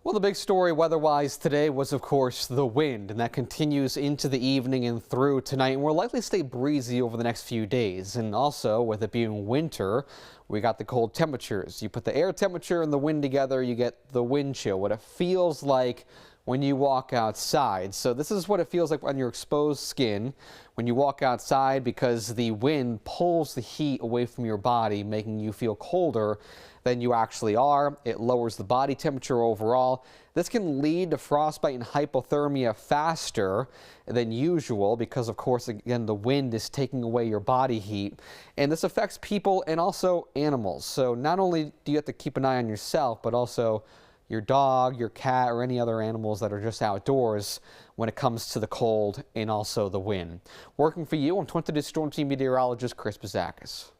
Well, the big story weather-wise today was, of course, the wind, and that continues into the evening and through tonight, and will likely stay breezy over the next few days. And also, with it being winter, we got the cold temperatures. You put the air temperature and the wind together, you get the wind chill, what it feels like when you walk outside. So this is what it feels like on your exposed skin when you walk outside, because the wind pulls the heat away from your body, making you feel colder than you actually are. It lowers the body temperature overall. This can lead to frostbite and hypothermia faster than usual because, of course, again, the wind is taking away your body heat. And this affects people and also animals. So not only do you have to keep an eye on yourself, but also your dog, your cat, or any other animals that are just outdoors when it comes to the cold and also the wind. Working for you, I'm 20 Storm Team Meteorologist Chris Bouzakis.